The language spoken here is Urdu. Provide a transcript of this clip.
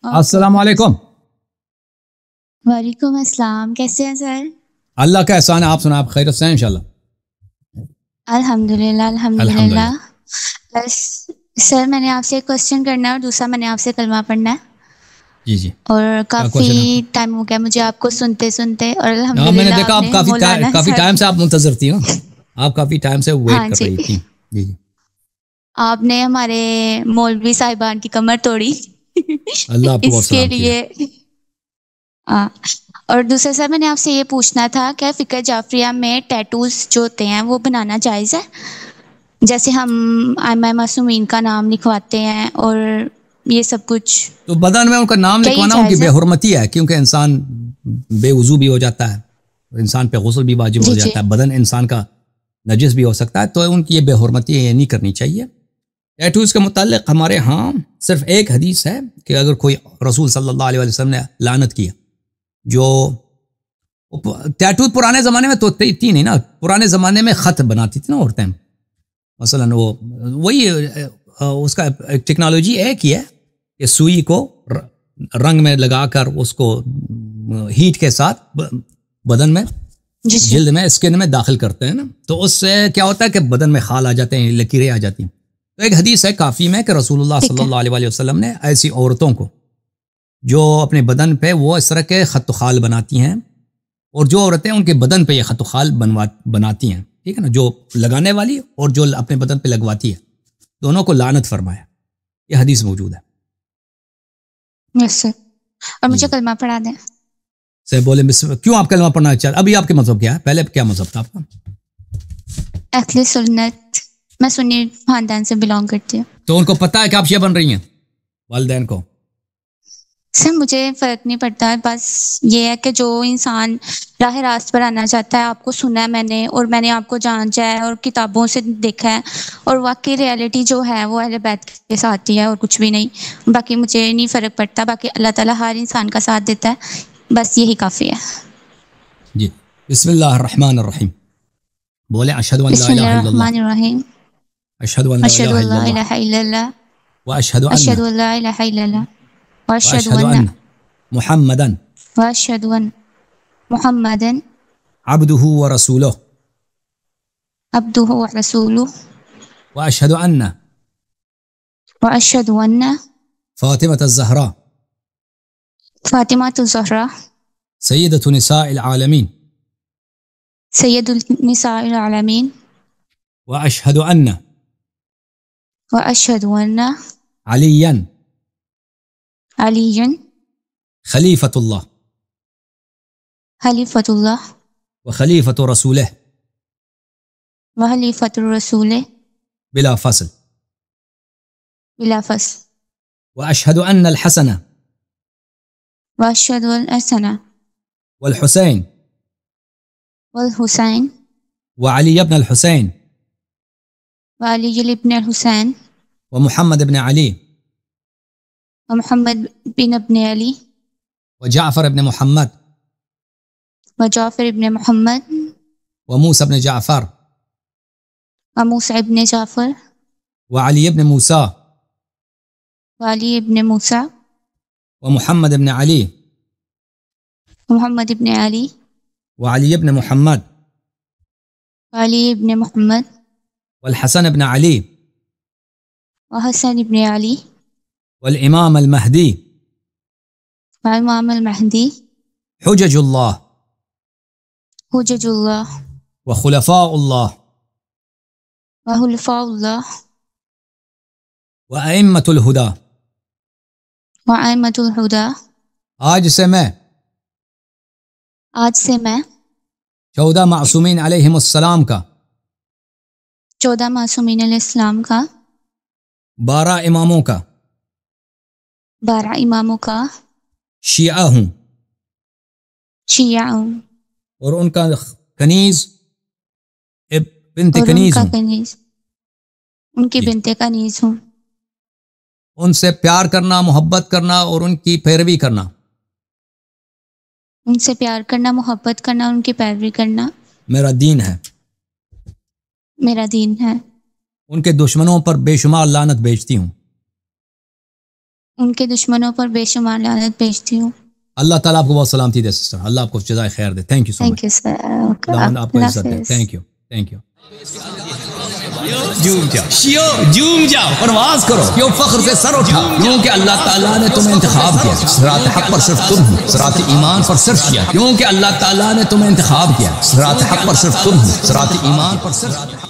اوکے. السلام علیکم. وعلیکم السلام. کیسے ہیں سر؟ اللہ کا احسان ہے. آپ سنا، آپ خیریت سے ہیں انشاءاللہ؟ الحمدللہ الحمدللہ. الحمدللہ. بس سر میں نے آپ سے ایک کوسچن کرنا ہے اور دوسرا میں نے آپ سے کلمہ پڑھنا ہے. جی جی. اور question کافی ہے؟ ٹائم ہو گیا مجھے آپ کو سنتے سنتے، اور ہاں میں نے الحمدللہ دیکھا آپ آپ نے کافی مولانا کافی ٹائم سے آپ منتظر تھی نا، آپ کافی ٹائم سے ہاں ویٹ کر جی، رہی تھی. جی جی. آپ نے ہمارے مولوی صاحبان کی کمر توڑی اللہ آپ کو بہت اس کے سلامتی دے. لیے. ہاں. اور دوسرا سر میں نے آپ سے یہ پوچھنا تھا کہ فقہ جعفریہ میں ٹیٹوز جو ہوتے ہیں وہ بنانا جائز ہے؟ جیسے ہم ائمہ معصومین کا نام لکھواتے ہیں اور یہ سب کچھ، تو بدن میں ان کا نام کیا یہ لکھوانا ان کی جائز بے ہے؟ حرمتی ہے، کیونکہ انسان بے وضو بھی ہو جاتا ہے، انسان پہ غسل بھی واجب ہو جی جی جاتا ہے، بدن انسان کا نجس بھی ہو سکتا ہے، تو ان کی یہ بے حرمتی ہے، یہ نہیں کرنی چاہیے. ٹیٹوز کے متعلق ہمارے ہاں صرف ایک حدیث ہے کہ اگر کوئی رسول صلی اللہ علیہ وسلم نے لعنت کیا، جو ٹیٹو پرانے زمانے میں تو تھی نہیں نا، پرانے زمانے میں خط بناتی تھی نا عورتیں، مثلا وہی اس کا ٹیکنالوجی ایک ہی ہے کہ سوئی کو رنگ میں لگا کر اس کو ہیٹ کے ساتھ بدن میں جی جی جلد میں اسکن میں داخل کرتے ہیں نا، تو اس سے کیا ہوتا ہے کہ بدن میں خال آ جاتے ہیں، لکیریں آ جاتی ہیں. تو ایک حدیث ہے کافی میں کہ رسول اللہ ٹھیک صلی ہے. اللہ علیہ وسلم نے ایسی عورتوں کو جو اپنے بدن پہ وہ اس طرح کے خط و خال بناتی ہیں، اور جو عورتیں ان کے بدن پہ یہ خط و خال بناتی ہیں، ٹھیک ہے نا، جو لگانے والی اور جو اپنے بدن پہ لگواتی ہے، دونوں کو لعنت فرمایا. یہ حدیث موجود ہے. یس سر. اور مجھے جی کلمہ پڑھا دیں. سے بولے کیوں آپ کلمہ پڑھنا چاہتے؟ ابھی آپ کے مذہب کیا ہے؟ پہلے کیا مذہب تھا آپ کا؟ اہل سنت. میں سنی خاندان سے بلانگ کرتی ہوں. تو ان کو پتہ ہے کہ آپ شیعہ بن رہی ہیں، والدین کو؟ سر مجھے فرق نہیں پڑتا، بس یہ ہے کہ جو انسان راہ راست پر آنا چاہتا ہے، آپ کو سنا ہے میں نے، اور میں نے آپ کو جانچا ہے اور کتابوں سے دیکھا ہے، اور واقعی ریالٹی جو ہے وہ اہل بیت کے ساتھ ہی ہے اور کچھ بھی نہیں. باقی مجھے نہیں فرق پڑتا، باقی اللہ تعالیٰ ہر انسان کا ساتھ دیتا ہے، بس یہی کافی ہے. جی. بسم اللہ الرحمن الرحیم. بولے اشہد ان لا بسم الہ اللہ الا اللہ، الرحمن الرحیم. اشہد ان لا اشہد الہ ان الا لا اللہ، الہ الا اللہ، واشہد ان اشہد ان لا الہ الا اللہ، واشہد واشہد ان ان محمدن واشہد ان محمدن عبدہ ورسولہ، عبدہ ورسولہ، واشہد ان واشہد ان فاطمۃ الزہراء فاطمہ الزہرا سیدۃ نساء العالمین، سید النساء العالمین، واشہد ان واشہد ان علیا علی خلیفۃ اللہ خلیفۃ اللہ وخلیفۃ رسولہ وخلیفۃ الرسول بلا فصل، بلا فصل، واشہد ان الحسن واشہد الحسن والحسین والحسین وعلی ابن الحسین وعلی ابن الحسین ومحمد بن علی ومحمد بن ابن علی وجعفر بن محمد وجعفر ابن محمد وموسى بن جعفر وموسى ابن جعفر وعلي بن موسى وعلی ابن موسیٰ ومحمد بن علي ومحمد ابن علی وعلي بن محمد وعلی ابن محمد والحسن بن علي وحسن ابن علی والإمام المهدي وامام المہدی حجج الله حجج اللہ وخلفاء الله وخلفاء اللہ وأئمة الهدى. وأئمة الہدی. آج سے میں آج سے میں 14 معصومین علیہم السلام کا 14 معصومین علیہ السلام کا 12 اماموں کا 12 اماموں کا شیعہ ہوں، شیعہ ہوں، اور ان کا کنیز بنت اور ان کنیز کا ہوں. کنیز، ان کی جی. بنت کنیز ہوں. ان سے پیار کرنا، محبت کرنا اور ان کی پیروی کرنا ان سے پیار کرنا، محبت کرنا، ان کی پیروی کرنا میرا دین ہے. میرا دین ہے. ان کے دشمنوں پر بے شمار لعنت بھیجتی ہوں. ان کے دشمنوں پر بے شمار لعنت بھیجتی ہوں. اللہ تعالیٰ آپ کو بہت سلامتی دے سسٹر. اللہ آپ کو جزائے خیر دے. Thank you so much. Thank you sir. خداوند آپ کو عزت دے. Thank you. Thank you. جھوم جاؤ شیو، جھوم جاؤ، پرواز کرو، کیوں فخر سے سر اٹھاؤ، کیونکہ اللہ تعالیٰ نے تمہیں انتخاب کیا. صراط حق پر صرف تم ہو، صراط ایمان پر صرف کیا، کیونکہ اللہ تعالیٰ نے تمہیں انتخاب کیا. صراط حق پر صرف تم ہو، صراط ایمان پر صرف